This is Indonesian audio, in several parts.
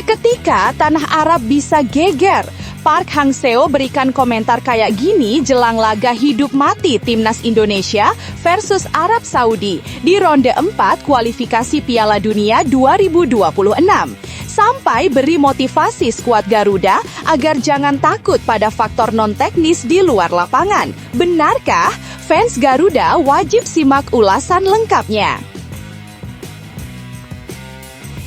Seketika tanah Arab bisa geger. Park Hang-seo berikan komentar kayak gini jelang laga hidup mati Timnas Indonesia versus Arab Saudi di ronde 4 kualifikasi Piala Dunia 2026. Sampai beri motivasi skuad Garuda agar jangan takut pada faktor non-teknis di luar lapangan. Benarkah? Fans Garuda wajib simak ulasan lengkapnya.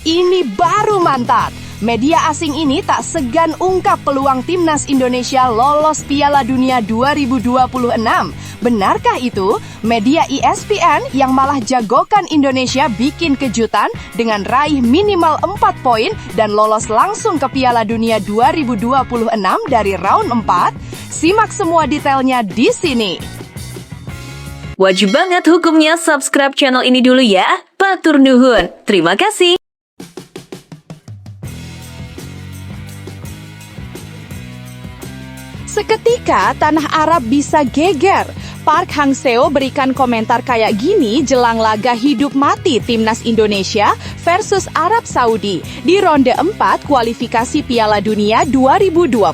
Ini baru mantap. Media asing ini tak segan ungkap peluang Timnas Indonesia lolos Piala Dunia 2026. Benarkah itu? Media ESPN yang malah jagokan Indonesia bikin kejutan dengan raih minimal 4 poin dan lolos langsung ke Piala Dunia 2026 dari round 4? Simak semua detailnya di sini. Wajib banget hukumnya subscribe channel ini dulu ya. Matur nuhun. Terima kasih. Seketika tanah Arab bisa geger. Park Hang-seo berikan komentar kayak gini jelang laga hidup mati Timnas Indonesia versus Arab Saudi di ronde 4 kualifikasi Piala Dunia 2026.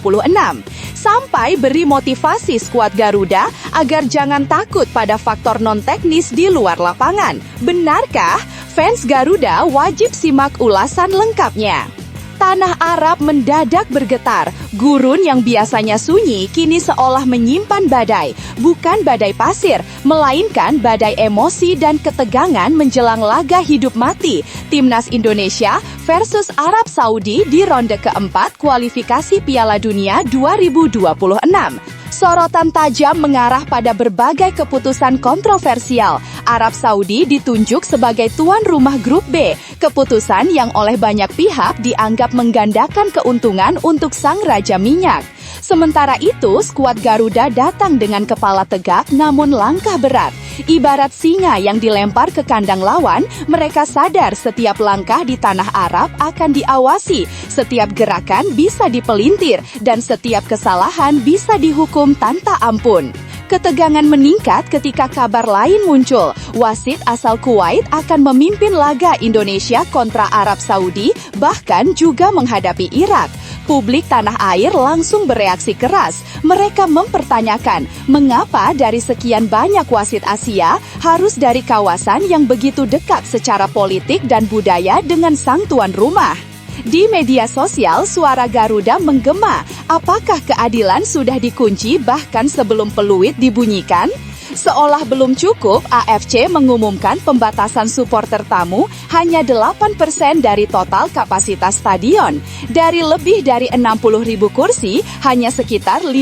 Sampai beri motivasi skuad Garuda agar jangan takut pada faktor non-teknis di luar lapangan. Benarkah? Fans Garuda wajib simak ulasan lengkapnya. Tanah Arab mendadak bergetar. Gurun yang biasanya sunyi kini seolah menyimpan badai. Bukan badai pasir, melainkan badai emosi dan ketegangan menjelang laga hidup mati Timnas Indonesia versus Arab Saudi di ronde keempat kualifikasi Piala Dunia 2026. Sorotan tajam mengarah pada berbagai keputusan kontroversial. Arab Saudi ditunjuk sebagai tuan rumah grup B, keputusan yang oleh banyak pihak dianggap menggandakan keuntungan untuk sang raja minyak. Sementara itu, skuad Garuda datang dengan kepala tegak namun langkah berat. Ibarat singa yang dilempar ke kandang lawan, mereka sadar setiap langkah di tanah Arab akan diawasi, setiap gerakan bisa dipelintir, dan setiap kesalahan bisa dihukum tanpa ampun. Ketegangan meningkat ketika kabar lain muncul. Wasit asal Kuwait akan memimpin laga Indonesia kontra Arab Saudi, bahkan juga menghadapi Irak. Publik tanah air langsung bereaksi keras. Mereka mempertanyakan, mengapa dari sekian banyak wasit Asia harus dari kawasan yang begitu dekat secara politik dan budaya dengan sang tuan rumah? Di media sosial, suara Garuda menggema. Apakah keadilan sudah dikunci bahkan sebelum peluit dibunyikan? Seolah belum cukup, AFC mengumumkan pembatasan supporter tamu hanya 8% dari total kapasitas stadion. Dari lebih dari 60.000 kursi, hanya sekitar 5.000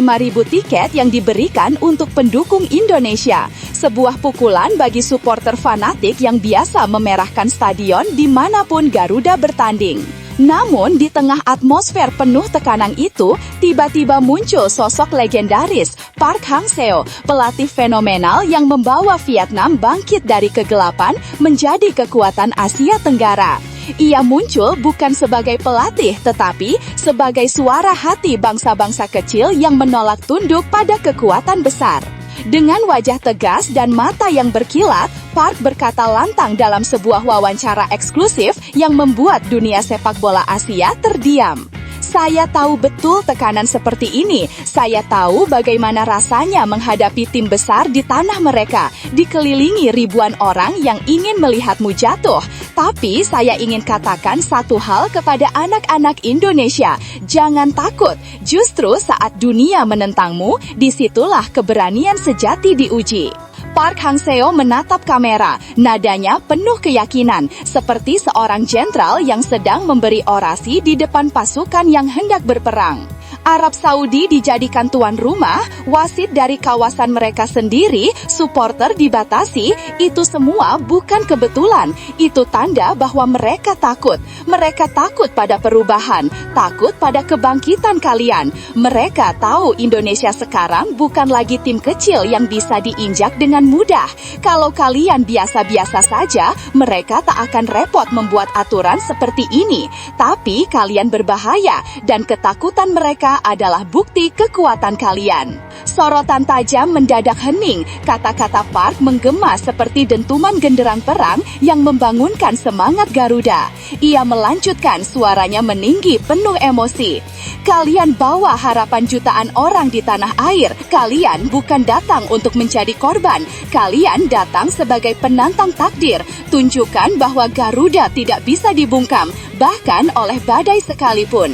tiket yang diberikan untuk pendukung Indonesia. Sebuah pukulan bagi supporter fanatik yang biasa memerahkan stadion dimanapun Garuda bertanding. Namun, di tengah atmosfer penuh tekanan itu, tiba-tiba muncul sosok legendaris, Park Hang-seo, pelatih fenomenal yang membawa Vietnam bangkit dari kegelapan menjadi kekuatan Asia Tenggara. Ia muncul bukan sebagai pelatih, tetapi sebagai suara hati bangsa-bangsa kecil yang menolak tunduk pada kekuatan besar. Dengan wajah tegas dan mata yang berkilat, Park berkata lantang dalam sebuah wawancara eksklusif yang membuat dunia sepak bola Asia terdiam. Saya tahu betul tekanan seperti ini. Saya tahu bagaimana rasanya menghadapi tim besar di tanah mereka, dikelilingi ribuan orang yang ingin melihatmu jatuh. Tapi saya ingin katakan satu hal kepada anak-anak Indonesia. Jangan takut. Justru saat dunia menentangmu, disitulah keberanian sejati diuji. Park Hang-seo menatap kamera, nadanya penuh keyakinan, seperti seorang jenderal yang sedang memberi orasi di depan pasukan yang hendak berperang. Arab Saudi dijadikan tuan rumah, wasit dari kawasan mereka sendiri, supporter dibatasi, itu semua bukan kebetulan. Itu tanda bahwa mereka takut. Mereka takut pada perubahan, takut pada kebangkitan kalian. Mereka tahu Indonesia sekarang bukan lagi tim kecil yang bisa diinjak dengan mudah. Kalau kalian biasa-biasa saja, mereka tak akan repot membuat aturan seperti ini. Tapi kalian berbahaya, dan ketakutan mereka Garuda adalah bukti kekuatan kalian. Sorotan tajam mendadak hening, kata-kata Park menggema seperti dentuman genderang perang yang membangunkan semangat Garuda. Ia melanjutkan, suaranya meninggi penuh emosi. Kalian bawa harapan jutaan orang di tanah air. Kalian bukan datang untuk menjadi korban. Kalian datang sebagai penantang takdir. Tunjukkan bahwa Garuda tidak bisa dibungkam, bahkan oleh badai sekalipun.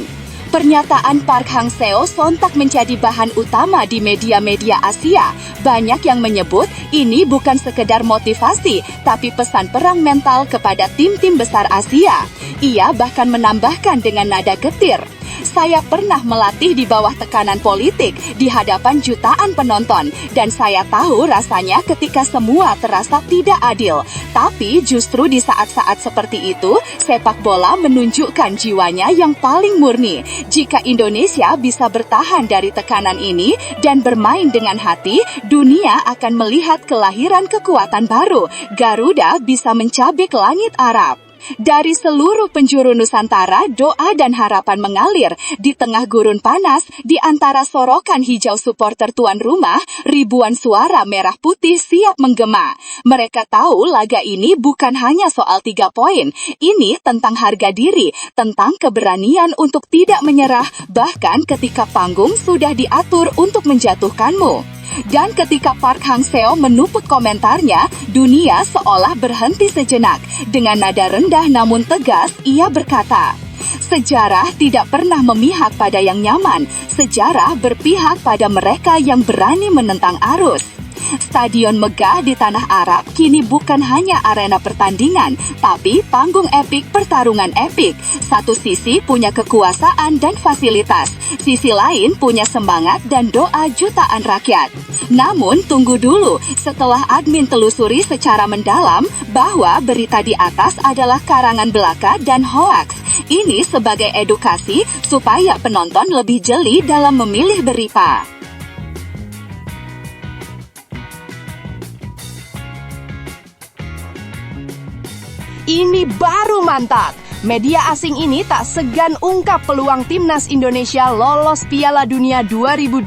Pernyataan Park Hang-seo sontak menjadi bahan utama di media-media Asia. Banyak yang menyebut ini bukan sekedar motivasi, tapi pesan perang mental kepada tim-tim besar Asia. Ia bahkan menambahkan dengan nada getir, "Saya pernah melatih di bawah tekanan politik di hadapan jutaan penonton, dan saya tahu rasanya ketika semua terasa tidak adil. Tapi justru di saat-saat seperti itu, sepak bola menunjukkan jiwanya yang paling murni. Jika Indonesia bisa bertahan dari tekanan ini dan bermain dengan hati, dunia akan melihat kelahiran kekuatan baru. Garuda bisa mencabik langit Arab." Dari seluruh penjuru Nusantara, doa dan harapan mengalir. Di tengah gurun panas, di antara sorokan hijau supporter tuan rumah, ribuan suara merah putih siap menggema. Mereka tahu laga ini bukan hanya soal 3 poin. Ini tentang harga diri, tentang keberanian untuk tidak menyerah, bahkan ketika panggung sudah diatur untuk menjatuhkanmu. Dan ketika Park Hang-seo menuput komentarnya, dunia seolah berhenti sejenak. Dengan nada rendah namun tegas, ia berkata, "Sejarah tidak pernah memihak pada yang nyaman. Sejarah berpihak pada mereka yang berani menentang arus." Stadion megah di tanah Arab kini bukan hanya arena pertandingan, tapi panggung epik pertarungan epik. Satu sisi punya kekuasaan dan fasilitas, sisi lain punya semangat dan doa jutaan rakyat. Namun tunggu dulu, setelah admin telusuri secara mendalam bahwa berita di atas adalah karangan belaka dan hoaks. Ini sebagai edukasi supaya penonton lebih jeli dalam memilih berita. Ini baru mantap. Media asing ini tak segan ungkap peluang timnas Indonesia lolos Piala Dunia 2026.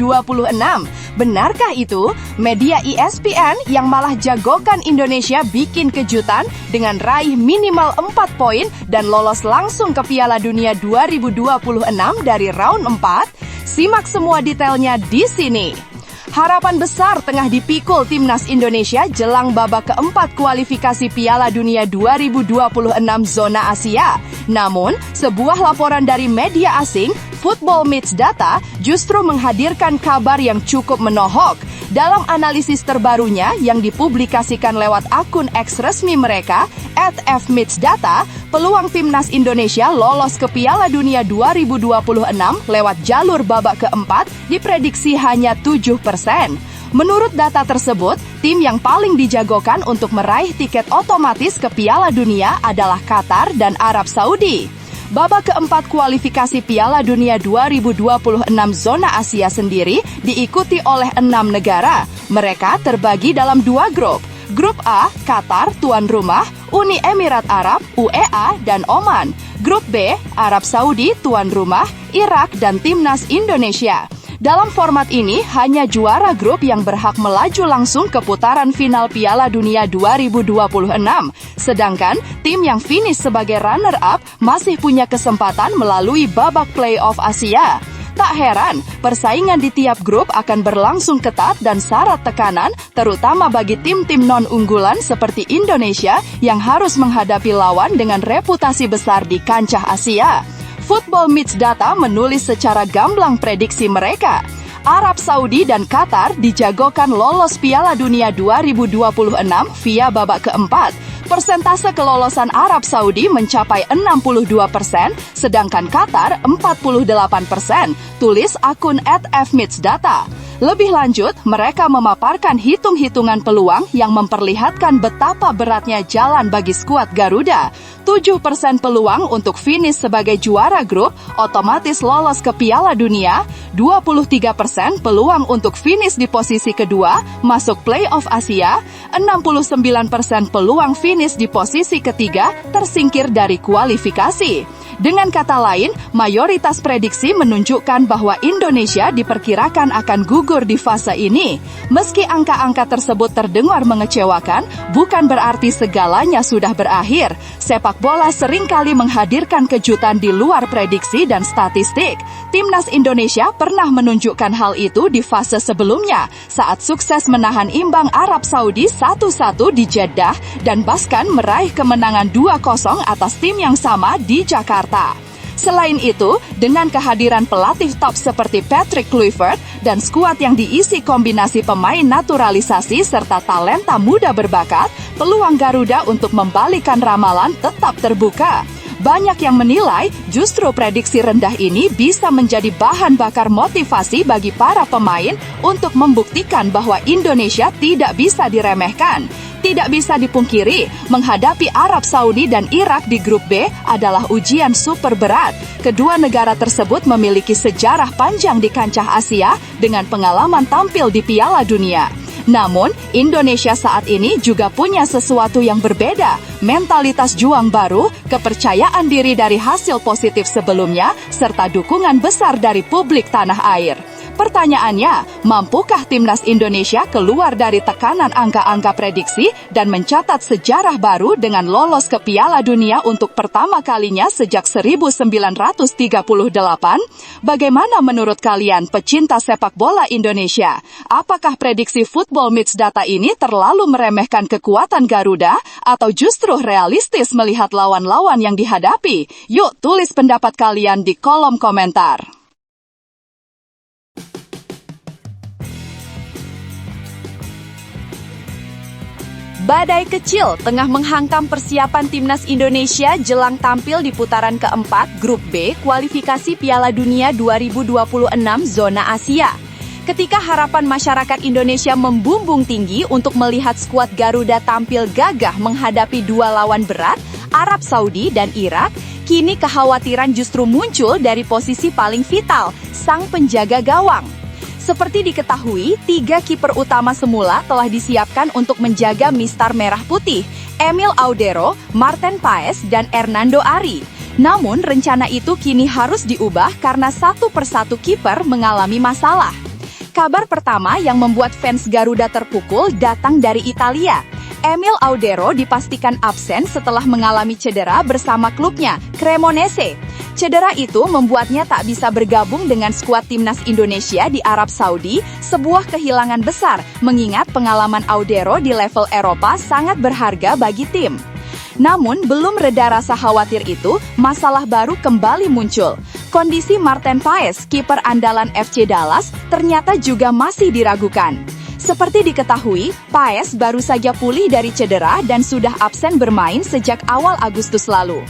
Benarkah itu? Media ESPN yang malah jagokan Indonesia bikin kejutan dengan raih minimal 4 poin dan lolos langsung ke Piala Dunia 2026 dari round 4? Simak semua detailnya di sini. Harapan besar tengah dipikul timnas Indonesia jelang babak keempat kualifikasi Piala Dunia 2026 zona Asia. Namun, sebuah laporan dari media asing, Football Meets Data, justru menghadirkan kabar yang cukup menohok. Dalam analisis terbarunya yang dipublikasikan lewat akun X resmi mereka, @fmeetsdata, peluang timnas Indonesia lolos ke Piala Dunia 2026 lewat jalur babak keempat diprediksi hanya 7%. Menurut data tersebut, tim yang paling dijagokan untuk meraih tiket otomatis ke Piala Dunia adalah Qatar dan Arab Saudi. Babak keempat kualifikasi Piala Dunia 2026 zona Asia sendiri diikuti oleh 6 negara. Mereka terbagi dalam 2 grup. Grup A, Qatar, tuan rumah, Uni Emirat Arab, UEA, dan Oman. Grup B, Arab Saudi, tuan rumah, Irak, dan Timnas Indonesia. Dalam format ini, hanya juara grup yang berhak melaju langsung ke putaran final Piala Dunia 2026. Sedangkan, tim yang finish sebagai runner-up masih punya kesempatan melalui babak play-off Asia. Tak heran, persaingan di tiap grup akan berlangsung ketat dan syarat tekanan, terutama bagi tim-tim non-unggulan seperti Indonesia yang harus menghadapi lawan dengan reputasi besar di kancah Asia. Football Meets Data menulis secara gamblang prediksi mereka. Arab Saudi dan Qatar dijagokan lolos Piala Dunia 2026 via babak keempat. Persentase kelolosan Arab Saudi mencapai 62%, sedangkan Qatar 48%, tulis akun @fmeetsdata. Lebih lanjut, mereka memaparkan hitung-hitungan peluang yang memperlihatkan betapa beratnya jalan bagi skuad Garuda. 7% peluang untuk finish sebagai juara grup, otomatis lolos ke Piala Dunia. 23% peluang untuk finish di posisi kedua, masuk play-off Asia. 69% peluang finish di posisi ketiga, tersingkir dari kualifikasi. Dengan kata lain, mayoritas prediksi menunjukkan bahwa Indonesia diperkirakan akan gugur di fase ini. Meski angka-angka tersebut terdengar mengecewakan, bukan berarti segalanya sudah berakhir. Sepak bola seringkali menghadirkan kejutan di luar prediksi dan statistik. Timnas Indonesia pernah menunjukkan hal itu di fase sebelumnya, saat sukses menahan imbang Arab Saudi 1-1 di Jeddah dan bahkan meraih kemenangan 2-0 atas tim yang sama di Jakarta. Selain itu, dengan kehadiran pelatih top seperti Patrick Kluivert dan skuad yang diisi kombinasi pemain naturalisasi serta talenta muda berbakat, peluang Garuda untuk membalikan ramalan tetap terbuka. Banyak yang menilai justru prediksi rendah ini bisa menjadi bahan bakar motivasi bagi para pemain untuk membuktikan bahwa Indonesia tidak bisa diremehkan. Tidak bisa dipungkiri, menghadapi Arab Saudi dan Irak di grup B adalah ujian super berat. Kedua negara tersebut memiliki sejarah panjang di kancah Asia dengan pengalaman tampil di Piala Dunia. Namun, Indonesia saat ini juga punya sesuatu yang berbeda, mentalitas juang baru, kepercayaan diri dari hasil positif sebelumnya, serta dukungan besar dari publik tanah air. Pertanyaannya, mampukah timnas Indonesia keluar dari tekanan angka-angka prediksi dan mencatat sejarah baru dengan lolos ke Piala Dunia untuk pertama kalinya sejak 1938? Bagaimana menurut kalian pecinta sepak bola Indonesia? Apakah prediksi Football Mix Data ini terlalu meremehkan kekuatan Garuda atau justru realistis melihat lawan-lawan yang dihadapi? Yuk tulis pendapat kalian di kolom komentar. Badai kecil tengah menghantam persiapan timnas Indonesia jelang tampil di putaran keempat Grup B kualifikasi Piala Dunia 2026 zona Asia. Ketika harapan masyarakat Indonesia membumbung tinggi untuk melihat skuad Garuda tampil gagah menghadapi dua lawan berat, Arab Saudi dan Irak, kini kekhawatiran justru muncul dari posisi paling vital, sang penjaga gawang. Seperti diketahui, 3 kiper utama semula telah disiapkan untuk menjaga Mistar Merah Putih, Emil Audero, Marten Paes, dan Hernando Ari. Namun, rencana itu kini harus diubah karena satu persatu kiper mengalami masalah. Kabar pertama yang membuat fans Garuda terpukul datang dari Italia. Emil Audero dipastikan absen setelah mengalami cedera bersama klubnya, Cremonese. Cedera itu membuatnya tak bisa bergabung dengan skuad timnas Indonesia di Arab Saudi, sebuah kehilangan besar, mengingat pengalaman Audero di level Eropa sangat berharga bagi tim. Namun, belum reda rasa khawatir itu, masalah baru kembali muncul. Kondisi Marten Paes, kiper andalan FC Dallas, ternyata juga masih diragukan. Seperti diketahui, Paes baru saja pulih dari cedera dan sudah absen bermain sejak awal Agustus lalu.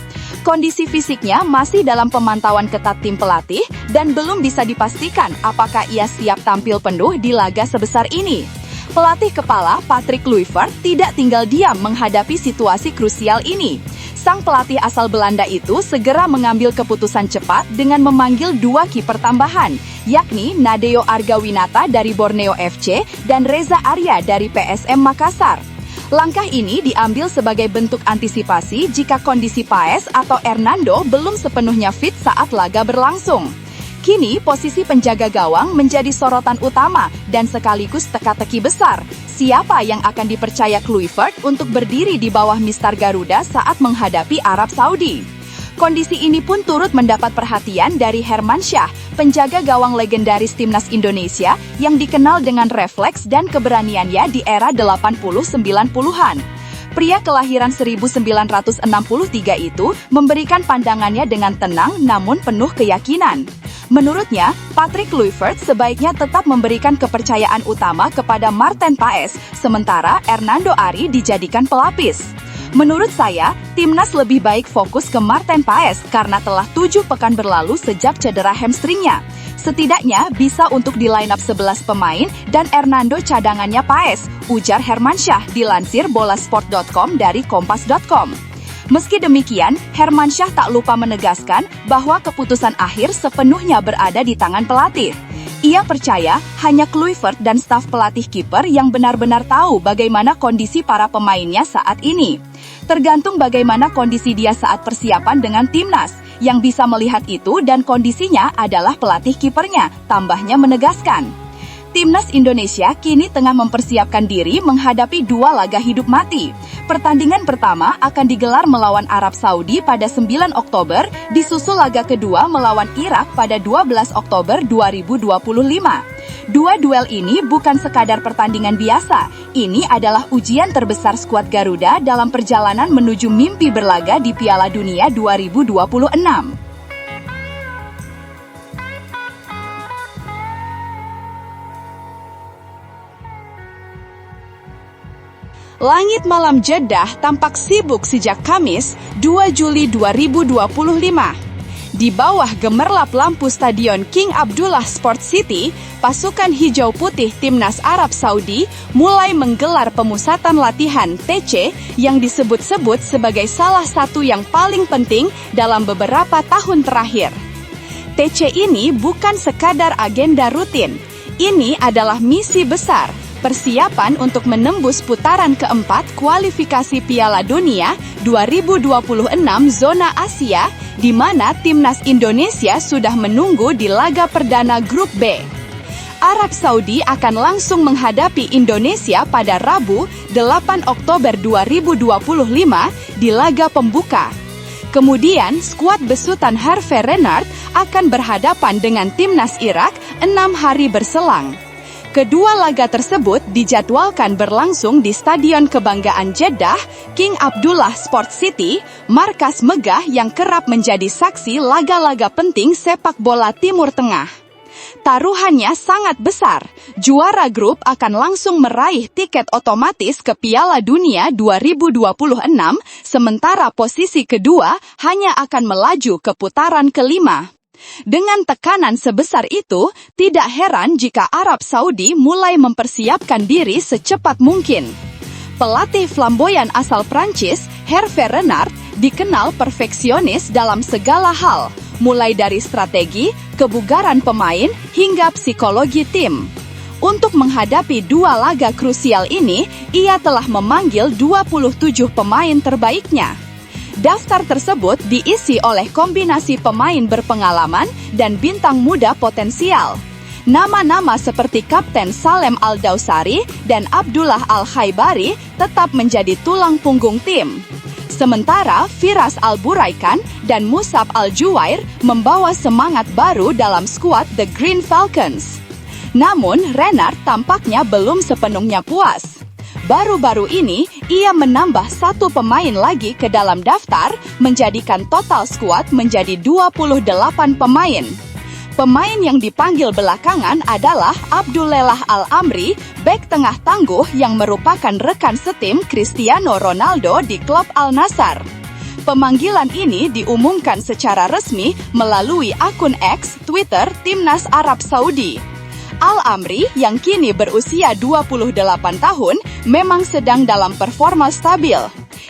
Kondisi fisiknya masih dalam pemantauan ketat tim pelatih dan belum bisa dipastikan apakah ia siap tampil penuh di laga sebesar ini. Pelatih kepala Patrick Kluivert tidak tinggal diam menghadapi situasi krusial ini. Sang pelatih asal Belanda itu segera mengambil keputusan cepat dengan memanggil 2 kiper tambahan, yakni Nadeo Argawinata dari Borneo FC dan Reza Arya dari PSM Makassar. Langkah ini diambil sebagai bentuk antisipasi jika kondisi Paes atau Hernando belum sepenuhnya fit saat laga berlangsung. Kini, posisi penjaga gawang menjadi sorotan utama dan sekaligus teka-teki besar. Siapa yang akan dipercaya Kluivert untuk berdiri di bawah Mistar Garuda saat menghadapi Arab Saudi? Kondisi ini pun turut mendapat perhatian dari Hermansyah, penjaga gawang legendaris timnas Indonesia yang dikenal dengan refleks dan keberaniannya di era 80-90-an. Pria kelahiran 1963 itu memberikan pandangannya dengan tenang namun penuh keyakinan. Menurutnya, Patrick Kluivert sebaiknya tetap memberikan kepercayaan utama kepada Marten Paes, sementara Hernando Ari dijadikan pelapis. Menurut saya, timnas lebih baik fokus ke Marten Paes karena telah 7 pekan berlalu sejak cedera hamstringnya. Setidaknya bisa untuk di line up 11 pemain dan Hernando cadangannya Paes, ujar Hermansyah dilansir bolasport.com dari kompas.com. Meski demikian, Hermansyah tak lupa menegaskan bahwa keputusan akhir sepenuhnya berada di tangan pelatih. Ia percaya hanya Kluivert dan staf pelatih kiper yang benar-benar tahu bagaimana kondisi para pemainnya saat ini. Tergantung bagaimana kondisi dia saat persiapan dengan timnas. Yang bisa melihat itu dan kondisinya adalah pelatih kipernya, tambahnya menegaskan. Timnas Indonesia kini tengah mempersiapkan diri menghadapi 2 laga hidup mati. Pertandingan pertama akan digelar melawan Arab Saudi pada 9 Oktober, disusul laga kedua melawan Irak pada 12 Oktober 2025. 2 duel ini bukan sekadar pertandingan biasa, ini adalah ujian terbesar skuad Garuda dalam perjalanan menuju mimpi berlaga di Piala Dunia 2026. Langit malam Jeddah tampak sibuk sejak Kamis, 2 Juli 2025. Di bawah gemerlap lampu Stadion King Abdullah Sport City, pasukan hijau putih Timnas Arab Saudi mulai menggelar pemusatan latihan TC yang disebut-sebut sebagai salah satu yang paling penting dalam beberapa tahun terakhir. TC ini bukan sekadar agenda rutin, ini adalah misi besar. Persiapan untuk menembus putaran keempat kualifikasi Piala Dunia 2026 zona Asia, di mana Timnas Indonesia sudah menunggu di laga perdana Grup B. Arab Saudi akan langsung menghadapi Indonesia pada Rabu, 8 Oktober 2025 di laga pembuka. Kemudian, skuad besutan Hervé Renard akan berhadapan dengan Timnas Irak 6 hari berselang. Kedua laga tersebut dijadwalkan berlangsung di Stadion Kebanggaan Jeddah, King Abdullah Sport City, markas megah yang kerap menjadi saksi laga-laga penting sepak bola Timur Tengah. Taruhannya sangat besar. Juara grup akan langsung meraih tiket otomatis ke Piala Dunia 2026, sementara posisi kedua hanya akan melaju ke putaran kelima. Dengan tekanan sebesar itu, tidak heran jika Arab Saudi mulai mempersiapkan diri secepat mungkin. Pelatih flamboyan asal Prancis, Hervé Renard, dikenal perfeksionis dalam segala hal, mulai dari strategi, kebugaran pemain, hingga psikologi tim. Untuk menghadapi 2 laga krusial ini, ia telah memanggil 27 pemain terbaiknya. Daftar tersebut diisi oleh kombinasi pemain berpengalaman dan bintang muda potensial. Nama-nama seperti Kapten Salem Al-Dawsari dan Abdullah Al-Khaibari tetap menjadi tulang punggung tim. Sementara Firas Al-Buraikan dan Musab Al-Juwair membawa semangat baru dalam skuad The Green Falcons. Namun, Renard tampaknya belum sepenuhnya puas. Baru-baru ini, ia menambah 1 pemain lagi ke dalam daftar, menjadikan total skuad menjadi 28 pemain. Pemain yang dipanggil belakangan adalah Abdullelah Al-Amri, bek tengah tangguh yang merupakan rekan setim Cristiano Ronaldo di klub Al-Nassr. Pemanggilan ini diumumkan secara resmi melalui akun X Twitter Timnas Arab Saudi. Al-Amri yang kini berusia 28 tahun memang sedang dalam performa stabil.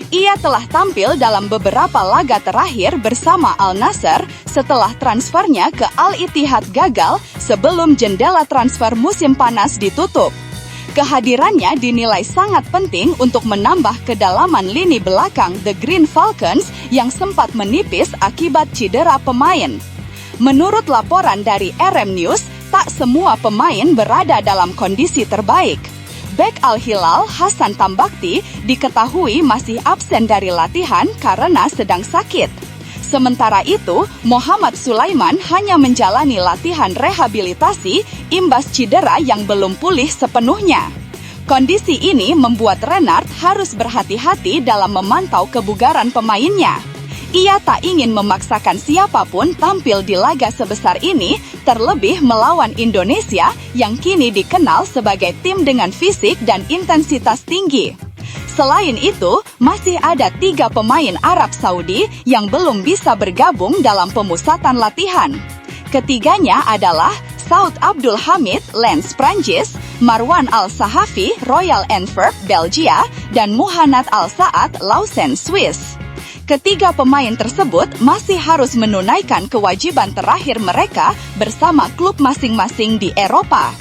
Ia telah tampil dalam beberapa laga terakhir bersama Al-Nassr setelah transfernya ke Al-Ittihad gagal sebelum jendela transfer musim panas ditutup. Kehadirannya dinilai sangat penting untuk menambah kedalaman lini belakang The Green Falcons yang sempat menipis akibat cedera pemain. Menurut laporan dari RM News, tak semua pemain berada dalam kondisi terbaik. Bek Al-Hilal Hasan Tambakti diketahui masih absen dari latihan karena sedang sakit. Sementara itu, Muhammad Sulaiman hanya menjalani latihan rehabilitasi imbas cedera yang belum pulih sepenuhnya. Kondisi ini membuat Renard harus berhati-hati dalam memantau kebugaran pemainnya. Ia tak ingin memaksakan siapapun tampil di laga sebesar ini, terlebih melawan Indonesia yang kini dikenal sebagai tim dengan fisik dan intensitas tinggi. Selain itu, masih ada 3 pemain Arab Saudi yang belum bisa bergabung dalam pemusatan latihan. Ketiganya adalah Saud Abdul Hamid, Lens Prancis, Marwan Al-Sahafi, Royal Antwerp, Belgia, dan Muhannad Al-Saad, Lausanne, Swiss. Ketiga pemain tersebut masih harus menunaikan kewajiban terakhir mereka bersama klub masing-masing di Eropa.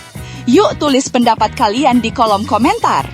Yuk tulis pendapat kalian di kolom komentar.